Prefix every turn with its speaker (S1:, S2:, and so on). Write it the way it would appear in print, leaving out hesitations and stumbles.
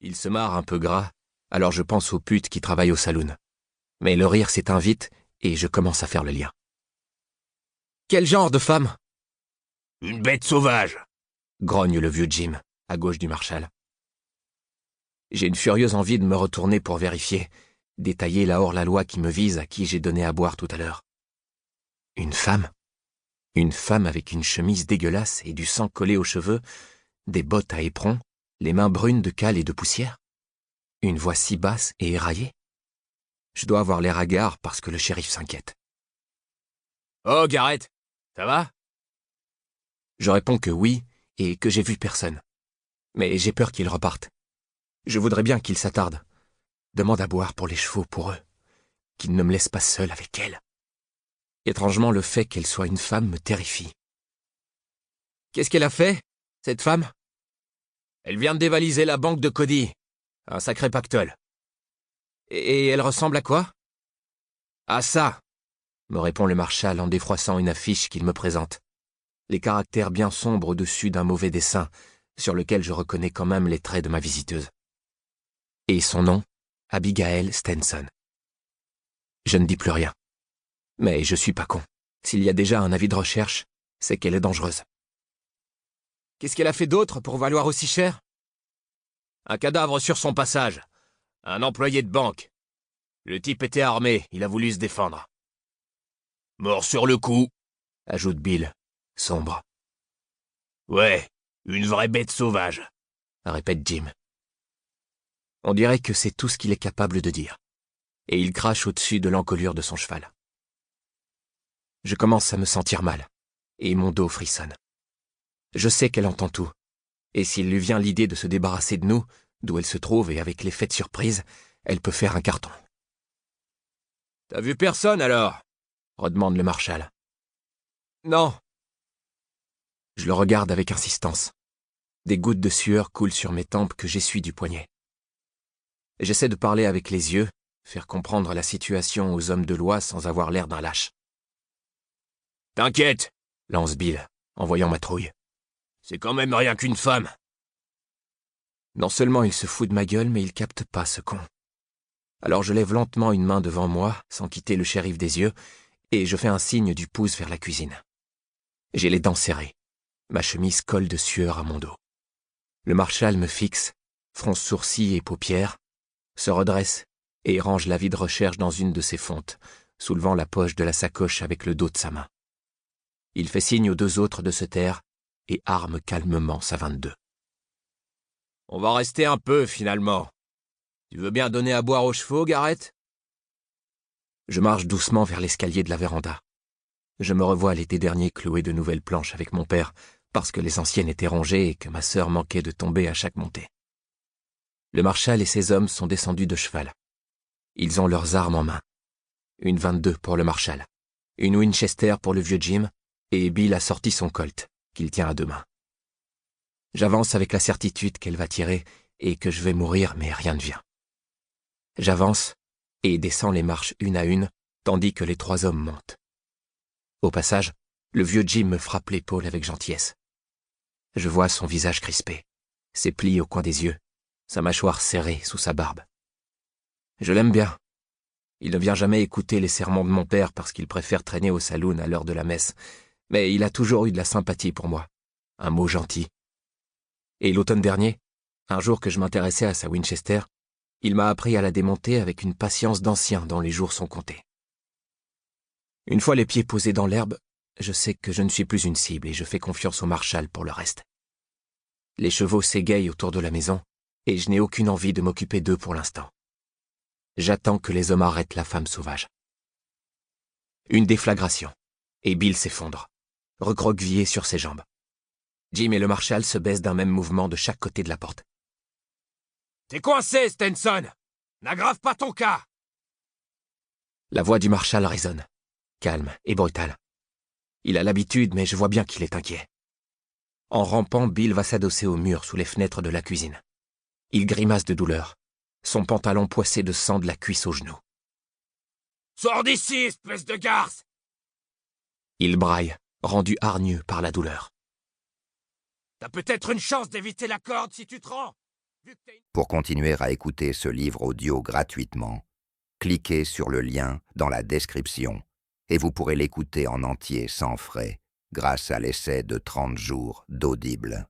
S1: Il se marre un peu gras, alors je pense aux putes qui travaillent au saloon. Mais le rire s'éteint vite et je commence à faire le lien. Quel genre de femme?
S2: Une bête sauvage,
S1: Grogne le vieux Jim, à gauche du Marshal. J'ai une furieuse envie de me retourner pour vérifier, détailler la hors-la-loi qui me vise à qui j'ai donné à boire tout à l'heure. Une femme? Une femme avec une chemise dégueulasse et du sang collé aux cheveux, des bottes à éperon, les mains brunes de cale et de poussière? Une voix si basse et éraillée? Je dois avoir l'air hagard parce que le shérif s'inquiète.
S2: « Oh, Garrett, ça va ?»
S1: Je réponds que oui et que j'ai vu personne. Mais j'ai peur qu'il reparte. Je voudrais bien qu'il s'attarde. Demande à boire pour les chevaux pour eux. Qu'il ne me laisse pas seul avec elle. Étrangement, le fait qu'elle soit une femme me terrifie. Qu'est-ce qu'elle a fait, cette femme?
S2: Elle vient de dévaliser la banque de Cody. Un sacré pactole.
S1: Et elle ressemble à quoi?
S2: À ça,
S1: me répond le Marshal en défroissant une affiche qu'il me présente. Les caractères bien sombres au-dessus d'un mauvais dessin, sur lequel je reconnais quand même les traits de ma visiteuse. Et son nom, Abigail Stenson. Je ne dis plus rien. Mais je suis pas con. S'il y a déjà un avis de recherche, c'est qu'elle est dangereuse. Qu'est-ce qu'elle a fait d'autre pour valoir aussi cher?
S2: Un cadavre sur son passage. Un employé de banque. Le type était armé, il a voulu se défendre. Mort sur le coup,
S1: ajoute Bill, sombre.
S2: Ouais, une vraie bête sauvage,
S1: répète Jim. On dirait que c'est tout ce qu'il est capable de dire. Et il crache au-dessus de l'encolure de son cheval. Je commence à me sentir mal, et mon dos frissonne. Je sais qu'elle entend tout, et s'il lui vient l'idée de se débarrasser de nous, d'où elle se trouve et avec l'effet de surprise, elle peut faire un carton.
S2: « T'as vu personne alors ?»
S1: redemande le Marshal. « Non. » Je le regarde avec insistance. Des gouttes de sueur coulent sur mes tempes que j'essuie du poignet. J'essaie de parler avec les yeux, faire comprendre la situation aux hommes de loi sans avoir l'air d'un lâche.
S2: « T'inquiète, »
S1: lance Bill, en voyant ma trouille.
S2: « C'est quand même rien qu'une femme. »
S1: Non seulement il se fout de ma gueule, mais il capte pas ce con. Alors je lève lentement une main devant moi, sans quitter le shérif des yeux, et je fais un signe du pouce vers la cuisine. J'ai les dents serrées. Ma chemise colle de sueur à mon dos. Le Marshal me fixe, fronce sourcils et paupières, se redresse et range l'avis de recherche dans une de ses fontes, soulevant la poche de la sacoche avec le dos de sa main. Il fait signe aux deux autres de se taire et arme calmement sa 22.
S2: « On va rester un peu, finalement. Tu veux bien donner à boire aux chevaux, Garrett ?»
S1: Je marche doucement vers l'escalier de la véranda. Je me revois l'été dernier clouer de nouvelles planches avec mon père, parce que les anciennes étaient rongées et que ma sœur manquait de tomber à chaque montée. Le Marshal et ses hommes sont descendus de cheval. Ils ont leurs armes en main. Une 22 pour le Marshal, une Winchester pour le vieux Jim, et Bill a sorti son Colt, qu'il tient à deux mains. J'avance avec la certitude qu'elle va tirer et que je vais mourir, mais rien ne vient. J'avance et descends les marches une à une, tandis que les trois hommes montent. Au passage, le vieux Jim me frappe l'épaule avec gentillesse. Je vois son visage crispé, ses plis au coin des yeux, sa mâchoire serrée sous sa barbe. Je l'aime bien. Il ne vient jamais écouter les sermons de mon père parce qu'il préfère traîner au saloon à l'heure de la messe, mais il a toujours eu de la sympathie pour moi, un mot gentil. Et l'automne dernier, un jour que je m'intéressais à sa Winchester, il m'a appris à la démonter avec une patience d'ancien dont les jours sont comptés. Une fois les pieds posés dans l'herbe, je sais que je ne suis plus une cible et je fais confiance au Marshal pour le reste. Les chevaux s'égayent autour de la maison et je n'ai aucune envie de m'occuper d'eux pour l'instant. J'attends que les hommes arrêtent la femme sauvage. Une déflagration, et Bill s'effondre, recroquevillé sur ses jambes. Jim et le Marshal se baissent d'un même mouvement de chaque côté de la porte.
S2: « T'es coincé, Stenson! N'aggrave pas ton cas !»
S1: La voix du Marshal résonne, calme et brutale. Il a l'habitude, mais je vois bien qu'il est inquiet. En rampant, Bill va s'adosser au mur sous les fenêtres de la cuisine. Il grimace de douleur, son pantalon poissé de sang de la cuisse au genou.
S2: « Sors d'ici, espèce de garce !»
S1: Il braille, rendu hargneux par la douleur.
S2: « T'as peut-être une chance d'éviter la corde si tu te rends !»
S3: Pour continuer à écouter ce livre audio gratuitement, cliquez sur le lien dans la description et vous pourrez l'écouter en entier sans frais grâce à l'essai de 30 jours d'Audible.